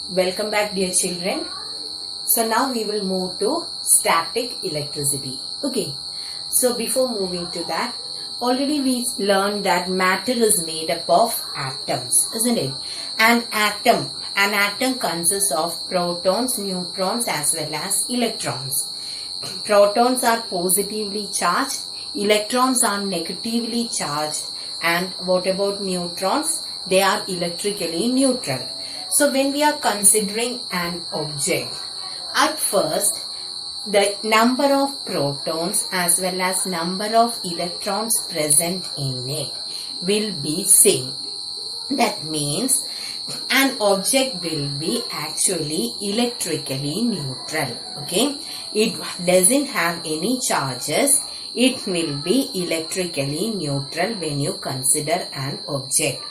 Welcome back, dear children. So now we will move to static electricity. Okay. So before moving to that, already we learned that matter is made up of atoms, isn't it? An atom consists of protons, neutrons as well as electrons. Protons are positively charged, electrons are negatively charged, and what about neutrons? They are electrically neutral. So when we are considering an object, at first the number of protons as well as number of electrons present in it will be same. That means an object will be actually electrically neutral. Okay, it doesn't have any charges. It will be electrically neutral when you consider an object,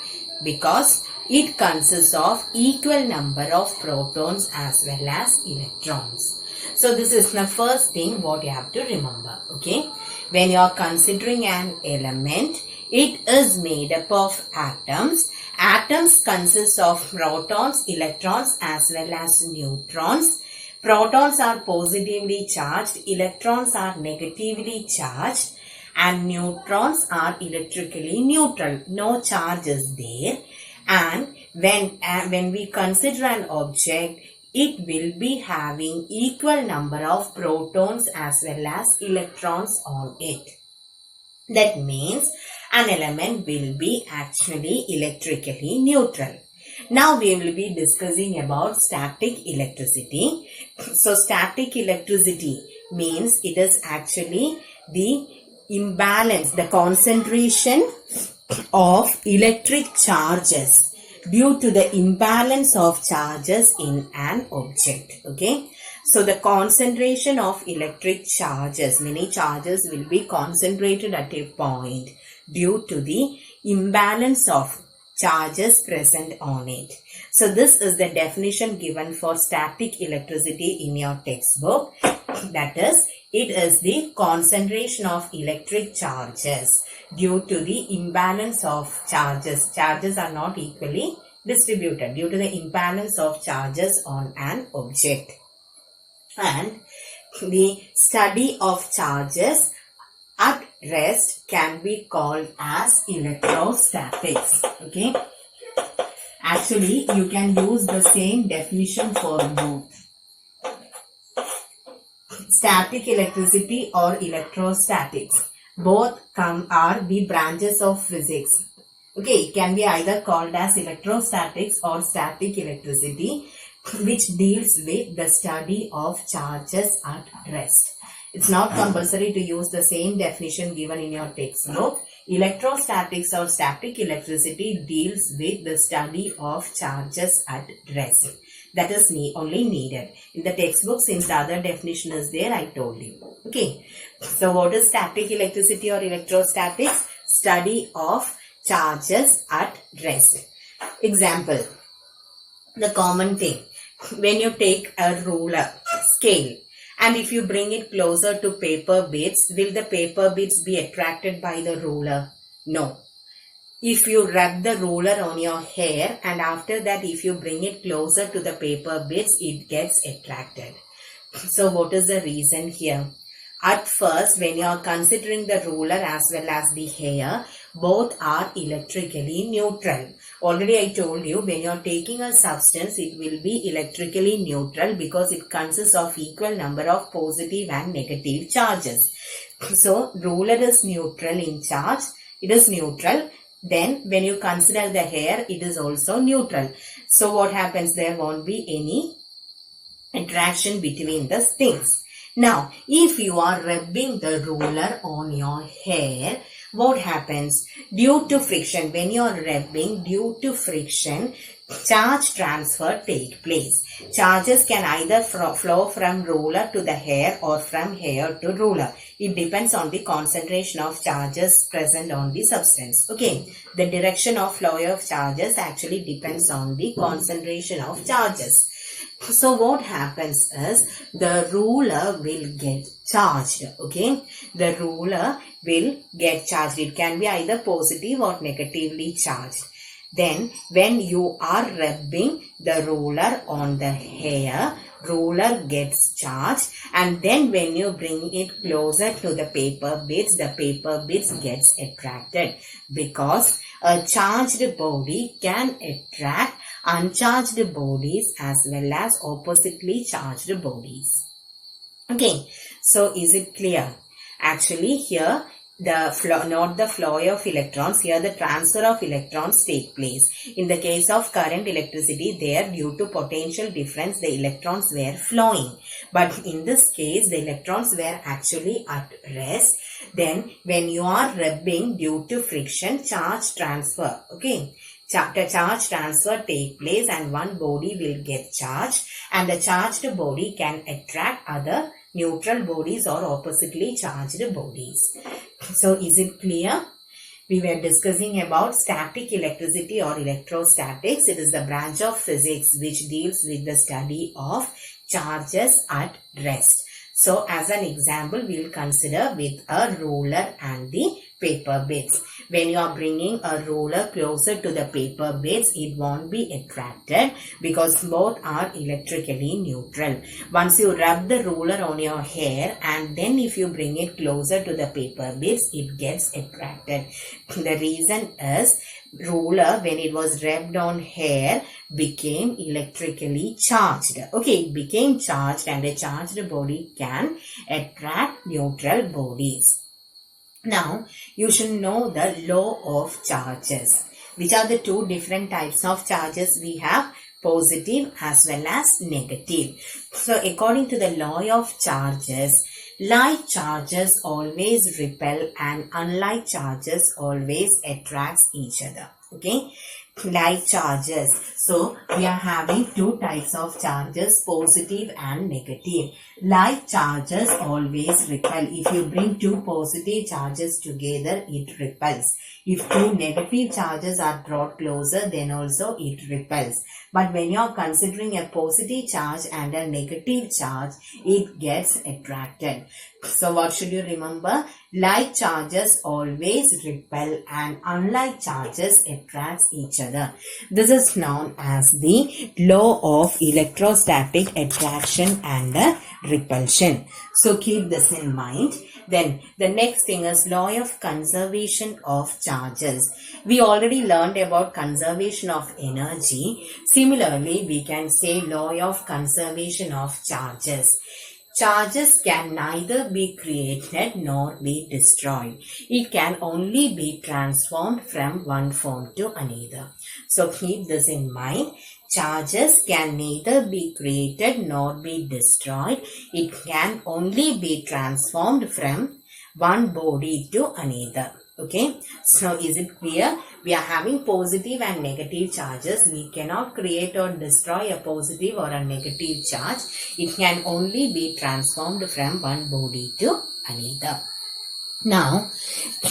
because it consists of equal number of protons as well as electrons. So this is the first thing what you have to remember. Okay, when you are considering an element, it is made up of atoms. Atoms consist of protons, electrons as well as neutrons. Protons are positively charged, electrons are negatively charged, and neutrons are electrically neutral. No charge is there. And when we consider an object, it will be having equal number of protons as well as electrons on it. That means an element will be actually electrically neutral. Now we will be discussing about static electricity. So static electricity means it is actually the imbalance, the concentration of electric charges due to the imbalance of charges in an object. Okay, so the concentration of electric charges, many charges will be concentrated at a point due to the imbalance of charges present on it. So this is the definition given for static electricity in your textbook. That is, it is the concentration of electric charges due to the imbalance of charges. Charges are not equally distributed due to the imbalance of charges on an object. And the study of charges at rest can be called as electrostatics. Okay, actually you can use the same definition for both static electricity or electrostatics. Both are the branches of physics. Okay, it can be either called as electrostatics or static electricity, which deals with the study of charges at rest. It's not compulsory to use the same definition given in your textbook. Electrostatics or static electricity deals with the study of charges at rest. That is only needed. In the textbook, since the other definition is there, I told you. Okay. So what is static electricity or electrostatics? Study of charges at rest. Example. The common thing. When you take a ruler, scale, and if you bring it closer to paper bits, will the paper bits be attracted by the ruler? No. If you rub the ruler on your hair and after that if you bring it closer to the paper bits, it gets attracted. So what is the reason here? At first, when you are considering the ruler as well as the hair, both are electrically neutral. Already I told you, when you are taking a substance, it will be electrically neutral because it consists of equal number of positive and negative charges. So ruler is neutral in charge. It is neutral. Then when you consider the hair, it is also neutral. So what happens? There won't be any attraction between the things. Now, if you are rubbing the ruler on your hair, what happens? Due to friction, when you are rubbing, due to friction, charge transfer take place. Charges can either flow from ruler to the hair or from hair to ruler. It depends on the concentration of charges present on the substance. Okay, the direction of flow of charges actually depends on the concentration of charges. So what happens is the ruler will get charged. Okay, the ruler will get charged. It can be either positive or negatively charged. Then when you are rubbing the roller on the hair, roller gets charged, and then when you bring it closer to the paper bits gets attracted, because a charged body can attract uncharged bodies as well as oppositely charged bodies. Okay, so is it clear? Actually here the flow, not the flow of electrons, here the transfer of electrons take place. In the case of current electricity, there due to potential difference the electrons were flowing, but in this case the electrons were actually at rest. Then when you are rubbing, due to friction, charge transfer, okay, the charge transfer take place and one body will get charged, and the charged body can attract other neutral bodies or oppositely charged bodies. So is it clear? We were discussing about static electricity or electrostatics. It is the branch of physics which deals with the study of charges at rest. So as an example, we will consider with a roller and the paper bits. When you are bringing a roller closer to the paper bits, it won't be attracted because both are electrically neutral. Once you rub the roller on your hair and then if you bring it closer to the paper bits, it gets attracted. The reason is roller, when it was rubbed on hair, became electrically charged. Okay, it became charged, and a charged body can attract neutral bodies. Now, you should know the law of charges. Which are the two different types of charges we have? Positive as well as negative. So, according to the law of charges, like charges always repel and unlike charges always attracts each other. Okay, like charges. So, we are having two types of charges, positive and negative. Like charges always repel. If you bring two positive charges together, it repels. If two negative charges are brought closer, then also it repels. But when you are considering a positive charge and a negative charge, it gets attracted. So what should you remember? Like charges always repel and unlike charges attracts each other. This is known as the law of electrostatic attraction and repulsion. So keep this in mind. Then the next thing is law of conservation of charges. We already learned about conservation of energy. Similarly, we can say law of conservation of charges. Charges can neither be created nor be destroyed. It can only be transformed from one form to another. So keep this in mind. Charges can neither be created nor be destroyed. It can only be transformed from one body to another. Okay, so is it clear? We are having positive and negative charges. We cannot create or destroy a positive or a negative charge. It can only be transformed from one body to another. Now,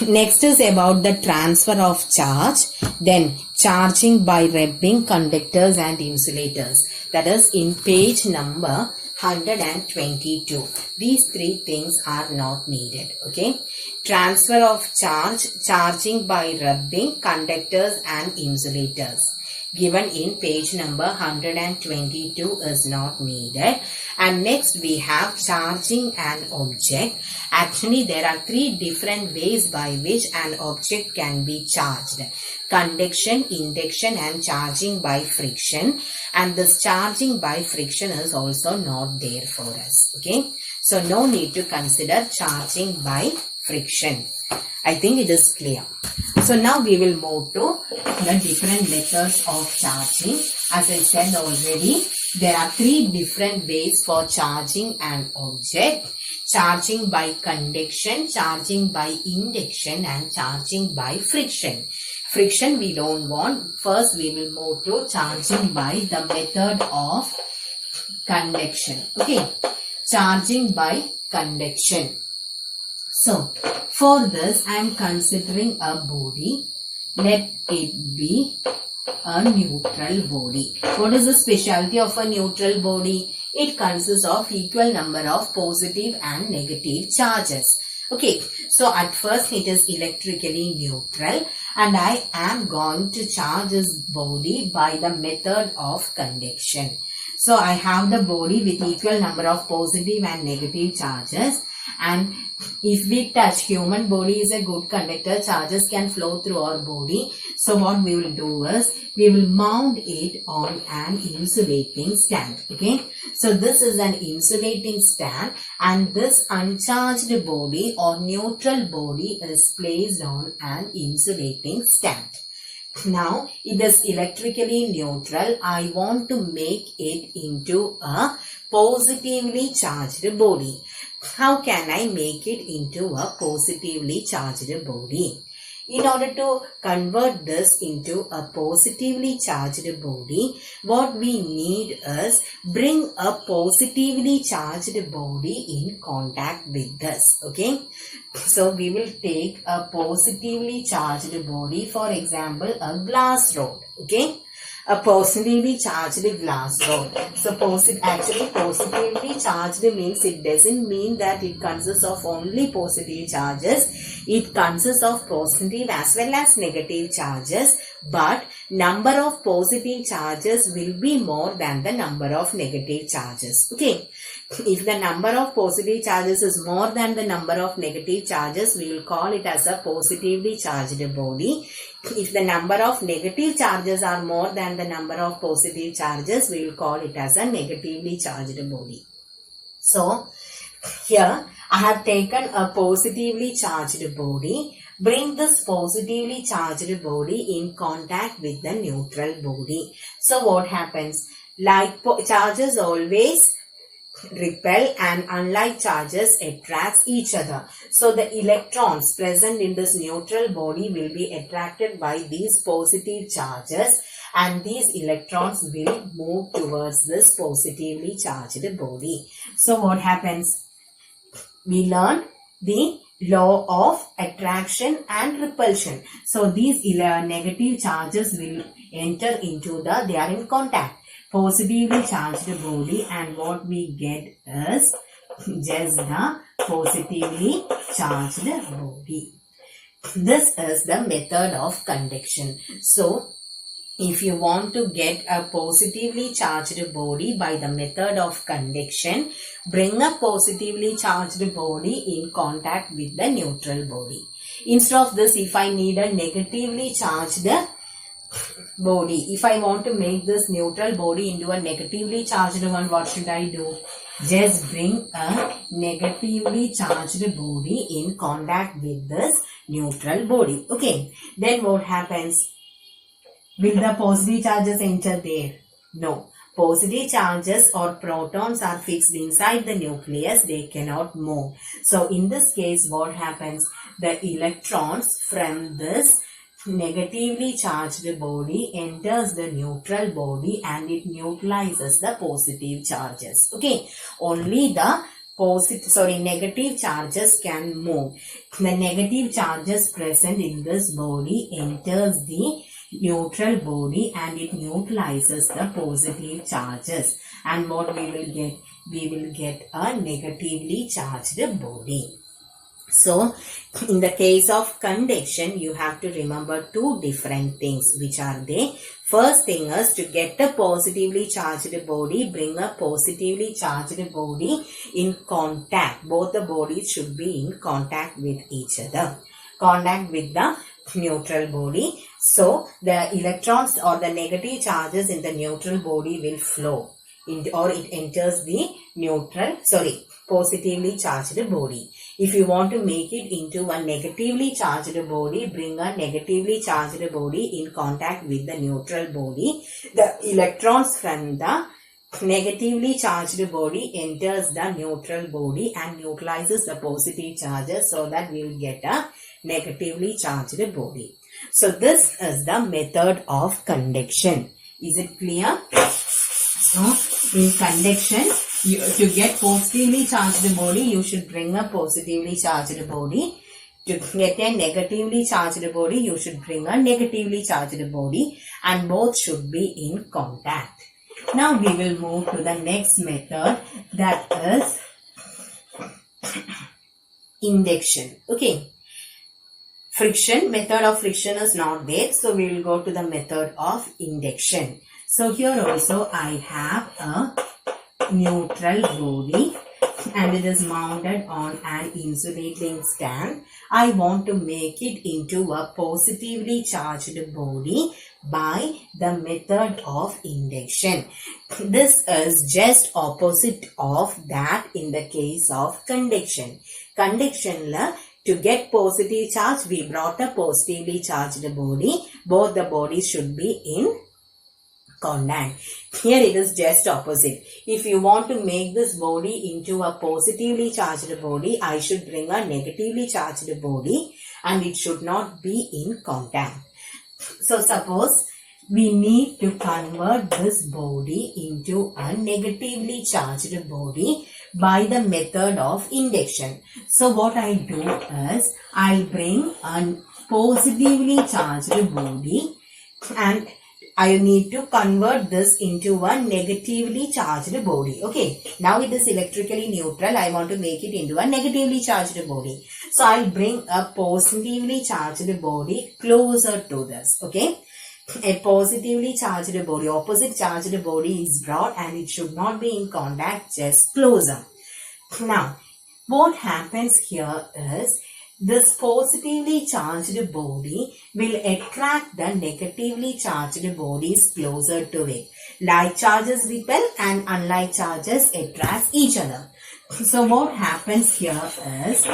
next is about the transfer of charge, then charging by rubbing conductors and insulators. That is in page number 122. These three things are not needed. Okay. Transfer of charge, charging by rubbing conductors and insulators. Given in page number 122 is not needed. And next we have charging an object. Actually there are three different ways by which an object can be charged. Conduction, induction and charging by friction. And this charging by friction is also not there for us. Okay. So no need to consider charging by friction. I think it is clear. So now we will move to the different methods of charging. As I said already, there are three different ways for charging an object. Charging by conduction, charging by induction and charging by friction. Friction we don't want. First we will move to charging by the method of conduction. Okay. Charging by conduction. So, for this I am considering a body. Let it be a neutral body. What is the specialty of a neutral body? It consists of equal number of positive and negative charges. Okay, so at first it is electrically neutral and I am going to charge this body by the method of conduction. So I have the body with equal number of positive and negative charges, and if we touch, human body is a good conductor, charges can flow through our body. So what we will do is, we will mount it on an insulating stand. Okay, so this is an insulating stand, and this uncharged body or neutral body is placed on an insulating stand. Now it is electrically neutral. I want to make it into a positively charged body. How can I make it into a positively charged body? In order to convert this into a positively charged body, what we need is bring a positively charged body in contact with this. Okay, so we will take a positively charged body, for example a glass rod. Okay, a positively charged glass rod. So positively charged means it doesn't mean that it consists of only positive charges. It consists of positive as well as negative charges, but number of positive charges will be more than the number of negative charges. Okay, if the number of positive charges is more than the number of negative charges, we will call it as a positively charged body. If the number of negative charges are more than the number of positive charges, we will call it as a negatively charged body. So here I have taken a positively charged body. Bring this positively charged body in contact with the neutral body. So what happens? Like charges always repel, and unlike charges attracts each other. So the electrons present in this neutral body will be attracted by these positive charges, and these electrons will move towards this positively charged body. So what happens? We learn the law of attraction and repulsion. So these negative charges will enter into they are in contact. Positively charged body, and what we get is just the positively charged body. This is the method of conduction. So if you want to get a positively charged body by the method of conduction, bring a positively charged body in contact with the neutral body. Instead of this, if I need a negatively charged body, if I want to make this neutral body into a negatively charged one, what should I do? Just bring a negatively charged body in contact with this neutral body. Okay, then what happens? Will the positive charges enter there? No. Positive charges or protons are fixed inside the nucleus. They cannot move. So in this case, what happens? The electrons from this negatively charged body enters the neutral body, and it neutralizes the positive charges. Okay, only the negative charges can move. The negative charges present in this body enters the neutral body, and it neutralizes the positive charges. And what we will get? We will get a negatively charged body. So, in the case of conduction, you have to remember two different things. Which are they? First thing is, to get a positively charged body, bring a positively charged body in contact. Both the bodies should be in contact with each other. Contact with the neutral body. So, the electrons or the negative charges in the neutral body will flow or it enters the positively charged body. If you want to make it into a negatively charged body, bring a negatively charged body in contact with the neutral body. The electrons from the negatively charged body enters the neutral body and neutralizes the positive charges, so that we will get a negatively charged body. So this is the method of conduction. Is it clear? So in conduction, to get positively charged body, you should bring a positively charged body. To get a negatively charged body, you should bring a negatively charged body, and both should be in contact. Now we will move to the next method, that is induction. Okay. friction. Method of friction is not there. So we will go to the method of induction. So here also I have a neutral body and it is mounted on an insulating stand. I want to make it into a positively charged body by the method of induction. This is just opposite of that in the case of conduction. Conduction to get positive charge, we brought a positively charged body. Both the bodies should be in contact. Here it is just opposite. If you want to make this body into a positively charged body, I should bring a negatively charged body and it should not be in contact. So suppose we need to convert this body into a negatively charged body by the method of induction. So what I do is I'll bring a positively charged body and I need to convert this into a negatively charged body. Okay, now it is electrically neutral. I want to make it into a negatively charged body. So I'll bring a positively charged body closer to this. Okay, a positively charged body, opposite charged body is brought and it should not be in contact, just closer. Now, what happens here is this positively charged body will attract the negatively charged bodies closer to it. Like charges repel and unlike charges attract each other. So what happens here is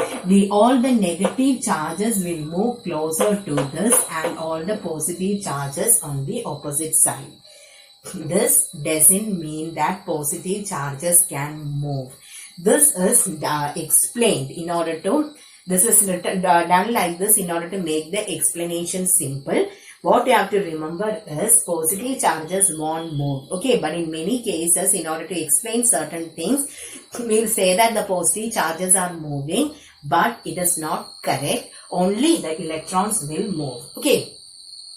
all the negative charges will move closer to this and all the positive charges on the opposite side. This doesn't mean that positive charges can move. This is explained in order to This is done like this in order to make the explanation simple. What you have to remember is positive charges won't move. Okay, but in many cases, in order to explain certain things, we will say that the positive charges are moving, but it is not correct. Only the electrons will move. Okay,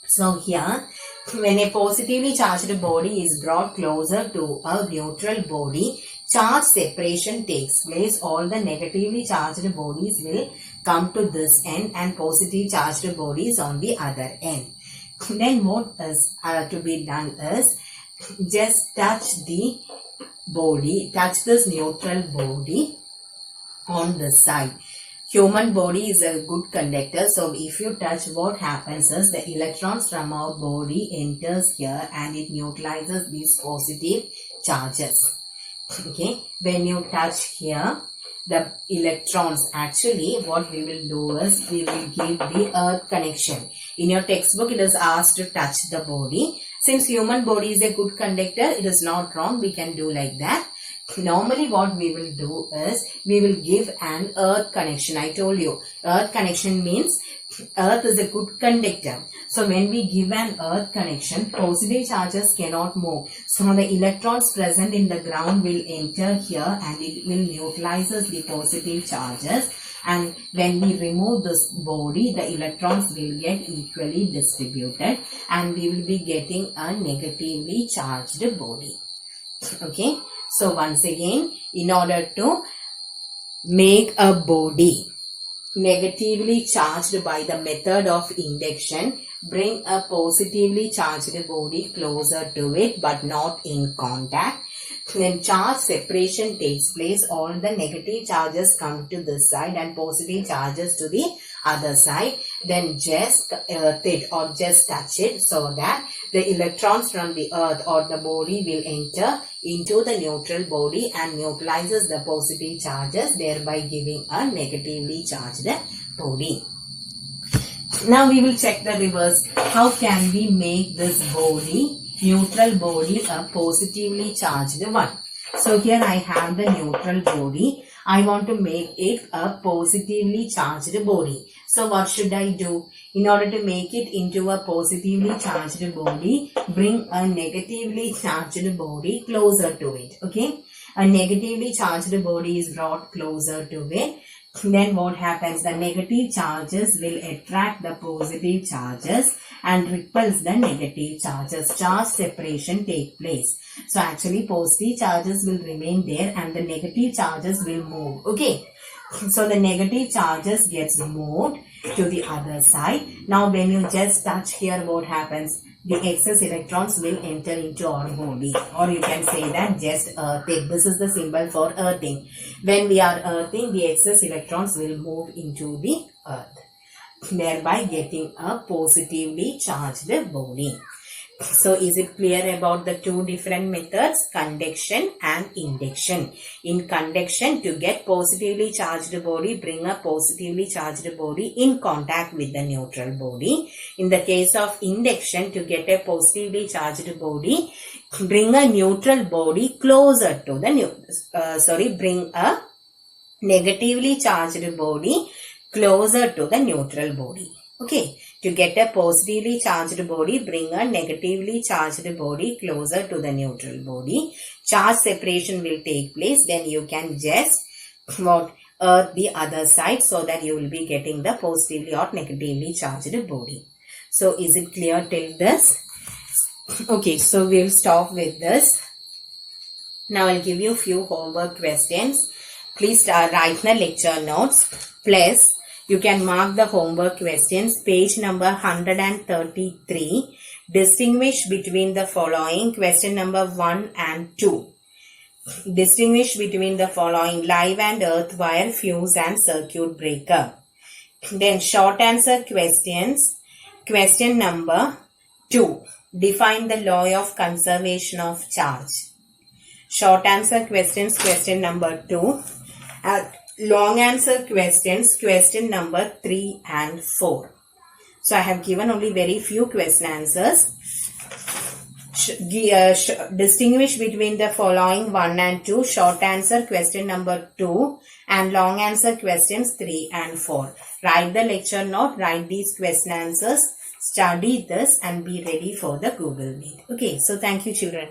so here, when a positively charged body is brought closer to a neutral body, charge separation takes place. All the negatively charged bodies will come to this end and positive charged bodies on the other end. Then what is to be done is just touch the body, touch this neutral body on the side. Human body is a good conductor, so if you touch, what happens is the electrons from our body enters here and it neutralizes these positive charges. Okay, when you touch here, the electrons, actually what we will do is we will give the earth connection. In your textbook it is asked to touch the body. Since human body is a good conductor, it is not wrong, we can do like that. Normally what we will do is we will give an earth connection. I told you earth connection means earth is a good conductor. So when we give an earth connection, positive charges cannot move. So the electrons present in the ground will enter here and it will neutralizes the positive charges. And when we remove this body, the electrons will get equally distributed and we will be getting a negatively charged body. Okay. So once again, in order to make a body negatively charged by the method of induction, bring a positively charged body closer to it but not in contact. When charge separation takes place, all the negative charges come to this side and positive charges to the other side. Then just earth it or just touch it so that the electrons from the earth or the body will enter into the neutral body and neutralizes the positive charges, thereby giving a negatively charged body. Now we will check the reverse. How can we make this body, neutral body, a positively charged one? So here I have the neutral body. I want to make it a positively charged body. So what should I do? In order to make it into a positively charged body, bring a negatively charged body closer to it. Okay? A negatively charged body is brought closer to it. Then what happens? The negative charges will attract the positive charges and repels the negative charges. Charge separation take place. So actually positive charges will remain there and the negative charges will move. Okay. So the negative charges gets moved to the other side. Now when you just touch here, what happens? The excess electrons will enter into our body, or you can say that just earthing. This is the symbol for earthing. When we are earthing, the excess electrons will move into the earth, thereby getting a positively charged body. So is it clear about the two different methods, conduction and induction? In conduction, to get positively charged body, bring a positively charged body in contact with the neutral body. In the case of induction, to get a positively charged body, bring a neutral body closer to the bring a negatively charged body closer to the neutral body. Okay, to get a positively charged body, bring a negatively charged body closer to the neutral body. Charge separation will take place. Then you can just earth the other side, so that you will be getting the positively or negatively charged body. So is it clear till this? Okay, so we'll stop with this. Now I'll give you a few homework questions. Please write the lecture notes. Plus, you can mark the homework questions. Page number 133. Distinguish between the following. Question number 1 and 2. Distinguish between the following: live and earth wire, fuse and circuit breaker. Then short answer questions. Question number 2. Define the law of conservation of charge. Short answer questions, question number 2. Long answer questions, question number 3 and 4. So I have given only very few question answers. Distinguish between the following 1 and 2. Short answer question number 2 and long answer questions 3 and 4. Write the lecture note, write these question answers, study this and be ready for the Google Meet. Okay, so thank you children.